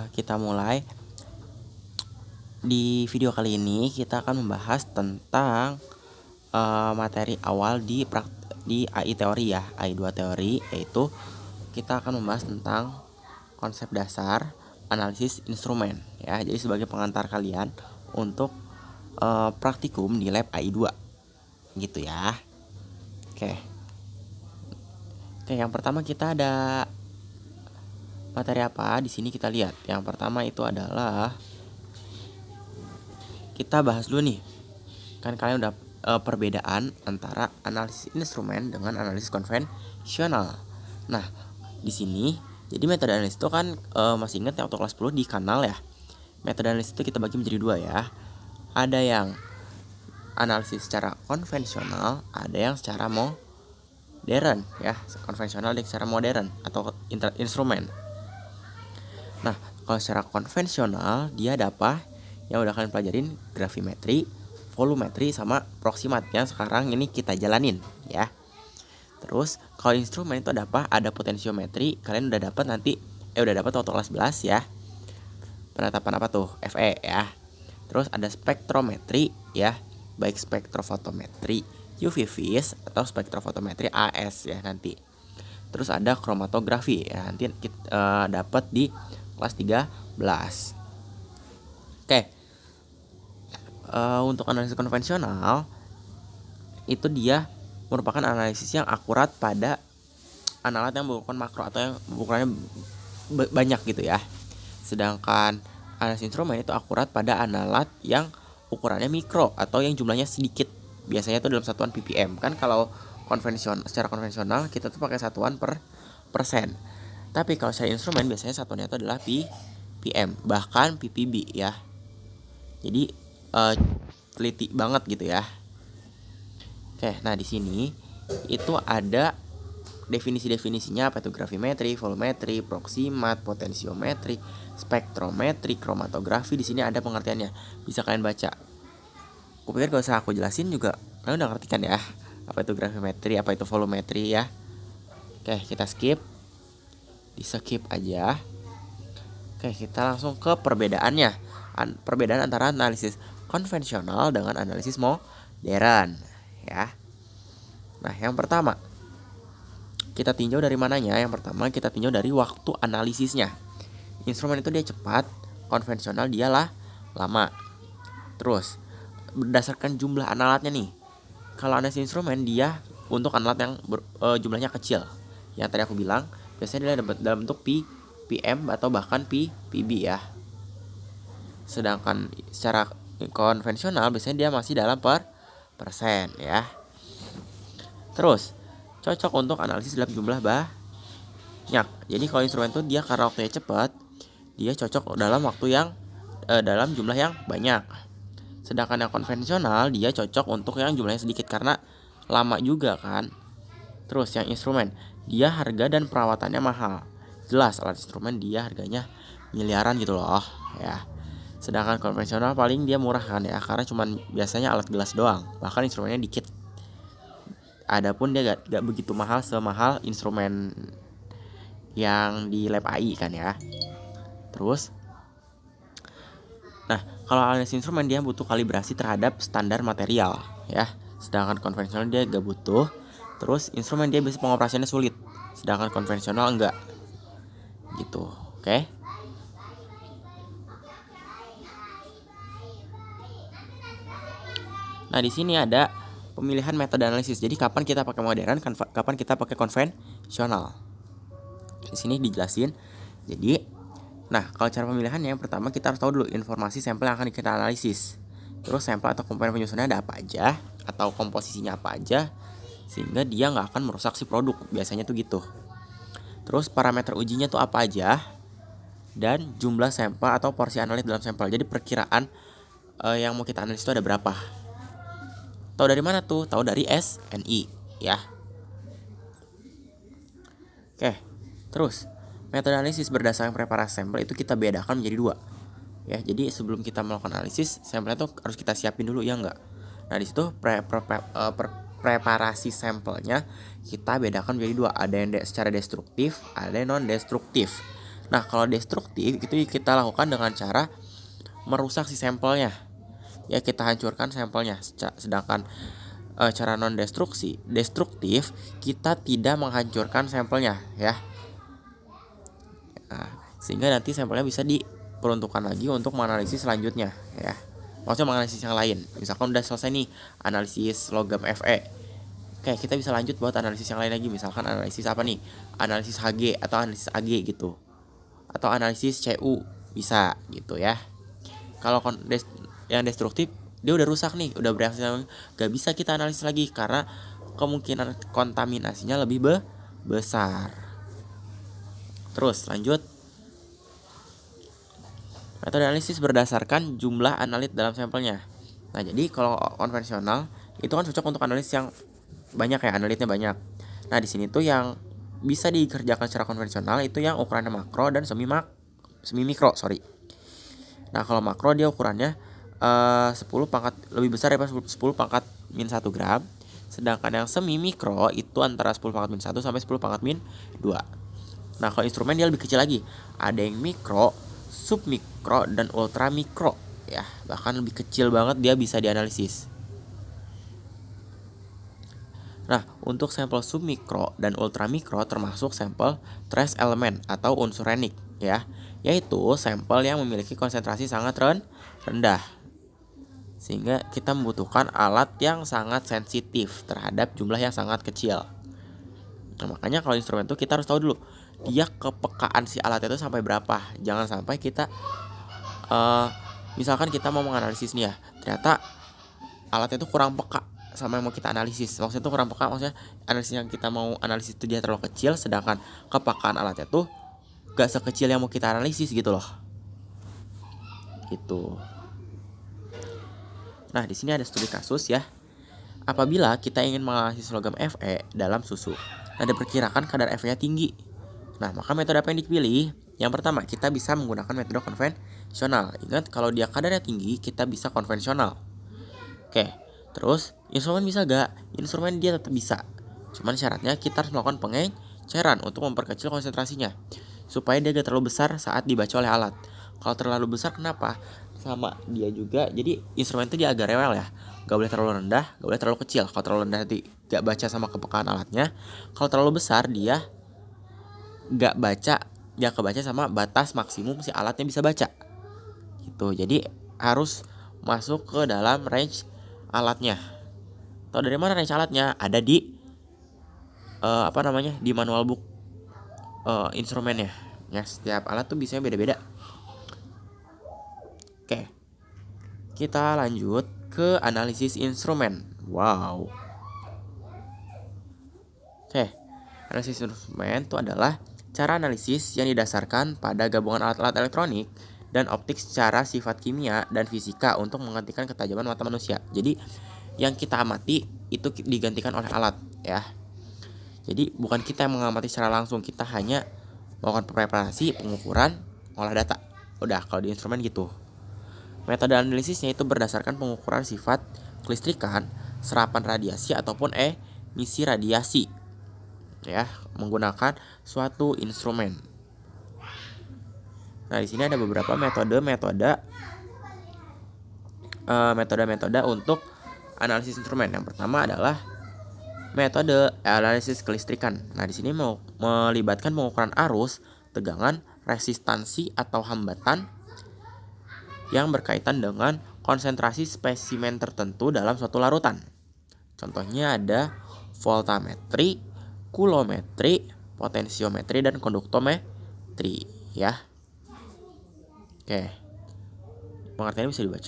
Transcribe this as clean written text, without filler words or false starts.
Kita mulai. Di video kali ini kita akan membahas tentang materi awal di AI teori ya, AI 2 teori, yaitu kita akan membahas tentang konsep dasar analisis instrumen ya. Jadi sebagai pengantar kalian untuk praktikum di lab AI 2 gitu ya. Oke, yang pertama kita ada materi apa di sini, kita lihat. Yang pertama itu adalah kita bahas dulu nih. Kan kalian udah perbedaan antara analisis instrumen dengan analisis konvensional. Nah, di sini jadi metode analisis itu kan masih ingat ya waktu kelas 10 di kanal ya. Metode analisis itu kita bagi menjadi dua ya. Ada yang analisis secara konvensional, ada yang secara modern ya. Konvensional dan secara modern atau instrumen. Nah, kalau secara konvensional dia ada apa? Yang udah kalian pelajarin, gravimetri, volumetri, sama proximat yang sekarang ini kita jalanin ya. Terus kalau instrumen itu ada apa? Ada potensiometri, kalian udah dapat udah dapat waktu kelas 11 ya. Penetapan apa tuh? Fe ya. Terus ada spektrometri ya, baik spektrofotometri UV vis atau spektrofotometri AS ya nanti. Terus ada kromatografi ya, nanti kita dapat di kelas 13. Oke. Untuk analisis konvensional itu dia merupakan analisis yang akurat pada analat yang berukuran makro atau yang ukurannya banyak gitu ya. Sedangkan analisis instrumen itu akurat pada analat yang ukurannya mikro atau yang jumlahnya sedikit. Biasanya itu dalam satuan ppm. Kan kalau secara konvensional kita tuh pakai satuan per persen. Tapi kalau secara instrumen biasanya satuannya itu adalah ppm, bahkan ppb ya. Jadi teliti banget gitu ya. Oke, nah di sini itu ada definisi-definisinya apa itu: gravimetri, volumetri, proximat, potensiometri, spektrometri, kromatografi. Di sini ada pengertiannya, bisa kalian baca. Aku pikir gak usah aku jelasin juga, kalian udah ngerti kan ya apa itu gravimetri, apa itu volumetri ya. Oke, kita skip, di skip aja. Oke, kita langsung ke perbedaannya. Perbedaan antara analisis konvensional dengan analisis modern ya. Nah, yang pertama kita tinjau dari mananya? Yang pertama kita tinjau dari waktu analisisnya. Instrumen itu dia cepat, konvensional dialah lama. Terus berdasarkan jumlah analatnya nih. Kalau analisis instrumen dia untuk analat yang jumlahnya kecil. Yang tadi aku bilang biasanya dia dalam bentuk PM atau bahkan PB ya. Sedangkan secara konvensional biasanya dia masih dalam persen ya. Terus cocok untuk analisis dalam jumlah banyak. Jadi kalau instrumen itu dia karena waktunya cepat, dia cocok dalam waktu yang dalam jumlah yang banyak. Sedangkan yang konvensional dia cocok untuk yang jumlahnya sedikit karena lama juga kan. Terus yang instrumen dia harga dan perawatannya mahal. Jelas alat instrumen dia harganya miliaran gitu loh ya. Sedangkan konvensional paling dia murah kan ya, karena cuman biasanya alat gelas doang, bahkan instrumennya dikit. Adapun dia gak begitu mahal semahal instrumen yang di lab AI kan ya. Terus nah, kalau analisis instrumen dia butuh kalibrasi terhadap standar material ya. Sedangkan konvensional dia gak butuh. Terus instrumen dia bisa pengoperasiannya sulit, sedangkan konvensional enggak. Gitu. Oke. Nah, di sini ada pemilihan metode analisis. Jadi kapan kita pakai modern, kapan kita pakai konvensional. Di sini dijelasin. Jadi, nah kalau cara pemilihannya yang pertama kita harus tahu dulu informasi sampel yang akan kita analisis. Terus sampel atau komponen penyusunnya ada apa aja, atau komposisinya apa aja, sehingga dia nggak akan merusak si produk. Biasanya tuh gitu. Terus parameter ujinya tuh apa aja, dan jumlah sampel atau porsi analit dalam sampel. Jadi perkiraan yang mau kita analisis itu ada berapa. Tahu dari mana tuh? Tahu dari SNI ya. Oke. Terus metode analisis berdasarkan preparasi sampel itu kita bedakan menjadi dua. Ya, jadi sebelum kita melakukan analisis, sampelnya tuh harus kita siapin dulu ya enggak. Nah, di situ preparasi sampelnya kita bedakan menjadi dua. Ada yang secara destruktif, ada yang non destruktif. Nah, kalau destruktif itu kita lakukan dengan cara merusak si sampelnya. Ya, kita hancurkan sampelnya. Sedangkan cara non destruktif kita tidak menghancurkan sampelnya ya. Nah, sehingga nanti sampelnya bisa diperuntukkan lagi untuk menganalisis selanjutnya ya. Maksudnya menganalisis yang lain. Misalkan udah selesai nih analisis logam Fe. Oke, kita bisa lanjut buat analisis yang lain lagi. Misalkan analisis apa nih? Analisis Hg atau analisis Ag gitu. Atau analisis Cu bisa gitu ya. Kalau yang destruktif dia udah rusak nih, udah bereaksi, gak bisa kita analisis lagi karena kemungkinan kontaminasinya lebih besar. Terus lanjut. Metode analisis berdasarkan jumlah analit dalam sampelnya. Nah, jadi kalau konvensional itu kan cocok untuk analisis yang banyak ya, analitnya banyak. Nah, di sini tuh yang bisa dikerjakan secara konvensional itu yang ukurannya makro dan semi mikro, sorry. Nah, kalau makro dia ukurannya 10 pangkat lebih besar daripada 10 pangkat min 1 gram. Sedangkan yang semi mikro itu antara 10 pangkat min 1 sampai 10 pangkat min 2. Nah, kalau instrumen dia lebih kecil lagi. Ada yang mikro, submikro, dan ultramikro ya, bahkan lebih kecil banget dia bisa dianalisis. Nah, untuk sampel submikro dan ultramikro termasuk sampel trace element atau unsur renik ya, yaitu sampel yang memiliki konsentrasi sangat rendah. Sehingga kita membutuhkan alat yang sangat sensitif terhadap jumlah yang sangat kecil. Nah, makanya kalau instrumen itu kita harus tahu dulu dia kepekaan si alat itu sampai berapa. Jangan sampai kita misalkan kita mau menganalisis nih ya, ternyata alatnya itu kurang peka sama yang mau kita analisis. Maksudnya itu kurang peka, maksudnya analisis yang kita mau analisis itu dia terlalu kecil, sedangkan kepekaan alatnya tuh gak sekecil yang mau kita analisis gitu loh. Gitu. Nah, di sini ada studi kasus ya. Apabila kita ingin menganalisis logam Fe dalam susu, nah diperkirakan kadar Fe-nya tinggi. Nah, maka metode apa yang dipilih? Yang pertama, kita bisa menggunakan metode konvensional. Ingat, kalau dia kadarnya tinggi, kita bisa konvensional. Oke, terus instrumen bisa gak? Instrumen dia tetap bisa. Cuman syaratnya kita harus melakukan pengenceran untuk memperkecil konsentrasinya, supaya dia gak terlalu besar saat dibaca oleh alat. Kalau terlalu besar kenapa? Sama dia juga, jadi instrumen itu dia agak rewel ya. Gak boleh terlalu rendah, gak boleh terlalu kecil. Kalau terlalu rendah nanti gak baca sama kepekaan alatnya. Kalau terlalu besar dia gak kebaca sama batas maksimum si alatnya bisa baca gitu. Jadi harus masuk ke dalam range alatnya. Tahu dari mana range alatnya? Ada di di manual book instrumennya ya. Setiap alat tuh biasanya beda-beda. Oke, kita lanjut ke analisis instrumen. Wow. Oke, analisis instrumen itu adalah cara analisis yang didasarkan pada gabungan alat-alat elektronik dan optik secara sifat kimia dan fisika untuk menggantikan ketajaman mata manusia. Jadi yang kita amati itu digantikan oleh alat ya. Jadi bukan kita yang mengamati secara langsung, kita hanya melakukan preparasi, pengukuran, olah data. Udah, kalau di instrumen gitu. Metode analisisnya itu berdasarkan pengukuran sifat kelistrikan, serapan radiasi ataupun emisi radiasi ya, menggunakan suatu instrumen. Nah, di sini ada beberapa metode untuk analisis instrumen. Yang pertama adalah metode analisis kelistrikan. Nah, di sini melibatkan pengukuran arus, tegangan, resistansi atau hambatan yang berkaitan dengan konsentrasi spesimen tertentu dalam suatu larutan. Contohnya ada voltametri, kulometri, potensiometri, dan konduktometri ya. Oke, pengertiannya bisa dibaca.